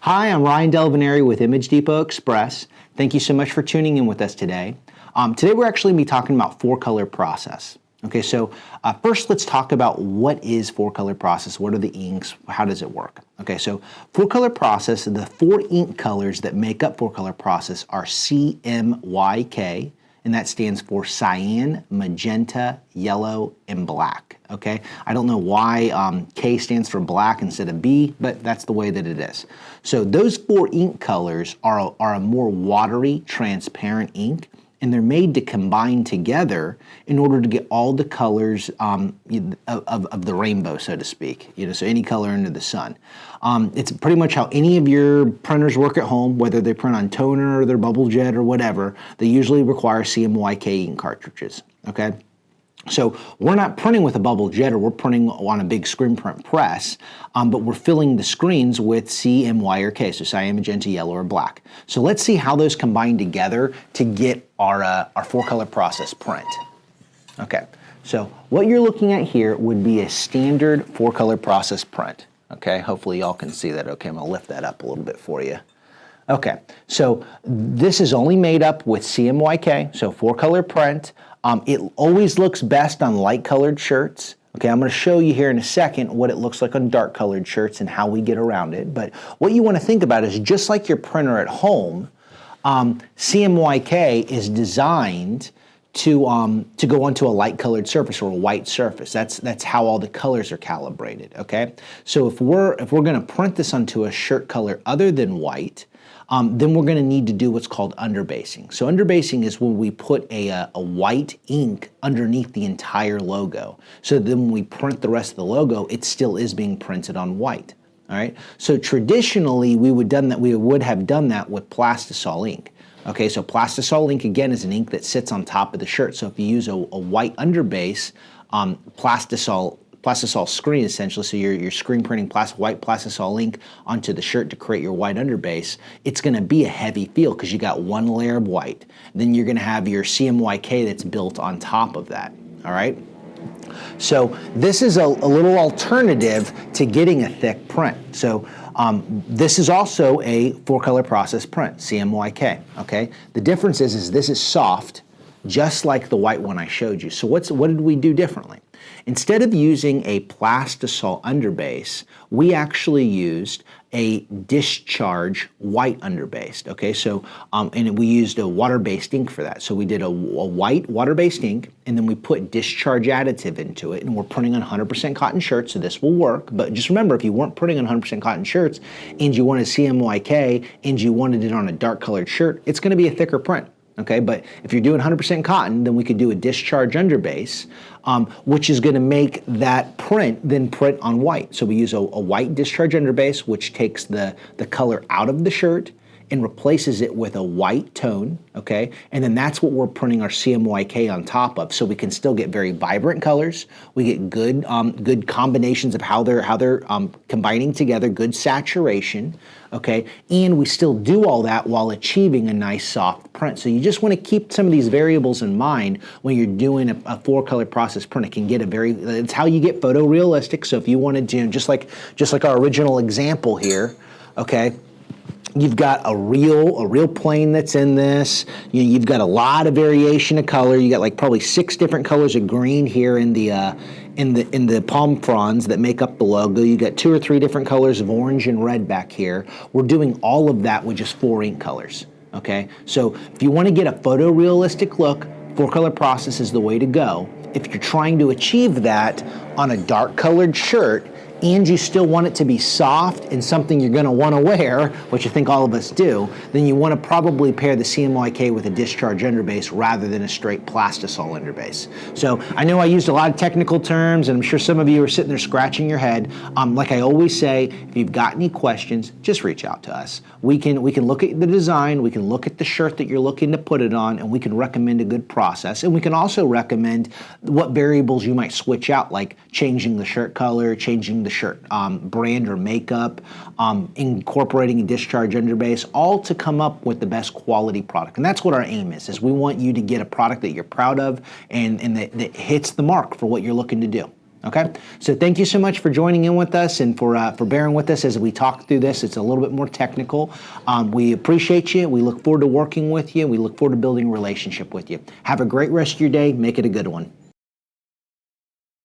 Hi, I'm Ryan Delvaneri with Image Depot Express. Thank you so much for tuning in with us today. Today we're actually going to be talking about four-color process. Okay, so first let's talk about what is four-color process, what are the inks, how does it work? Okay, so four-color process, the four ink colors that make up four-color process are CMYK, and that stands for cyan, magenta, yellow, and black, okay? I don't know why K stands for black instead of B, but that's the way that it is. So those four ink colors are a more watery, transparent ink, and they're made to combine together in order to get all the colors of the rainbow, so to speak. So any color under the sun. It's pretty much how any of your printers work at home, whether they print on toner or their bubble jet or whatever. They usually require CMYK ink cartridges. Okay. So we're not printing with a bubble jet, or we're printing on a big screen print press, but we're filling the screens with CMY or K, so cyan, magenta, yellow, or black. So let's see how those combine together to get our four-color process print. Okay, so what you're looking at here would be a standard four-color process print. Okay, hopefully y'all can see that. Okay, I'm gonna lift that up a little bit for you. Okay, so this is only made up with CMYK, so four-color print. It always looks best on light-colored shirts. Okay, I'm going to show you here in a second what it looks like on dark-colored shirts and how we get around it. But what you want to think about is just like your printer at home, CMYK is designed to go onto a light-colored surface or a white surface. That's how all the colors are calibrated. Okay, so if we're going to print this onto a shirt color other than white, then we're going to need to do what's called underbasing. So underbasing is when we put a white ink underneath the entire logo. So then when we print the rest of the logo, it still is being printed on white. All right. So traditionally, we would have done that with plastisol ink. Okay. So plastisol ink again is an ink that sits on top of the shirt. So if you use a white underbase, plastisol screen essentially, so you're screen printing white plastisol ink onto the shirt to create your white underbase, it's going to be a heavy feel because you got one layer of white. Then you're going to have your CMYK that's built on top of that, all right? So this is a little alternative to getting a thick print. So this is also a four-color process print, CMYK, okay? The difference is this is soft, just like the white one I showed you. So what did we do differently? Instead of using a plastisol underbase, we actually used a discharge white underbase. Okay, so and we used a water-based ink for that. So we did a white water-based ink, and then we put discharge additive into it, and we're printing on 100% cotton shirts, so this will work. But just remember, if you weren't printing on 100% cotton shirts, and you wanted CMYK, and you wanted it on a dark-colored shirt, it's going to be a thicker print. Okay, but if you're doing 100% cotton, then we could do a discharge underbase, which is going to make that print then print on white. So we use a white discharge underbase, which takes the color out of the shirt and replaces it with a white tone, okay? And then that's what we're printing our CMYK on top of, so we can still get very vibrant colors. We get good good combinations of how they're combining together, good saturation, okay? And we still do all that while achieving a nice soft print. So you just want to keep some of these variables in mind when you're doing a four-color process print. It can get it's how you get photorealistic. So if you wanted to, just like our original example here, okay? You've got a real plane that's in this. You've got a lot of variation of color. You got like probably 6 different colors of green here in the palm fronds that make up the logo. You got 2 or 3 different colors of orange and red back here. We're doing all of that with just 4 ink colors. Okay, so if you want to get a photorealistic look, four-color process is the way to go. If you're trying to achieve that on a dark-colored shirt, and you still want it to be soft and something you're going to want to wear, which I think all of us do, then you want to probably pair the CMYK with a discharge underbase rather than a straight plastisol underbase. So I know I used a lot of technical terms, and I'm sure some of you are sitting there scratching your head. Like I always say, if you've got any questions, just reach out to us. We can look at the design, we can look at the shirt that you're looking to put it on, and we can recommend a good process. And we can also recommend what variables you might switch out, like changing the shirt color, changing the shirt brand or makeup, incorporating a discharge underbase, all to come up with the best quality product. And that's what our aim is we want you to get a product that you're proud of and that hits the mark for what you're looking to do. Okay, so thank you so much for joining in with us and for bearing with us as we talk through this. It's a little bit more technical. We appreciate you. We look forward to working with you. We look forward to building a relationship with you. Have a great rest of your day. Make it a good one.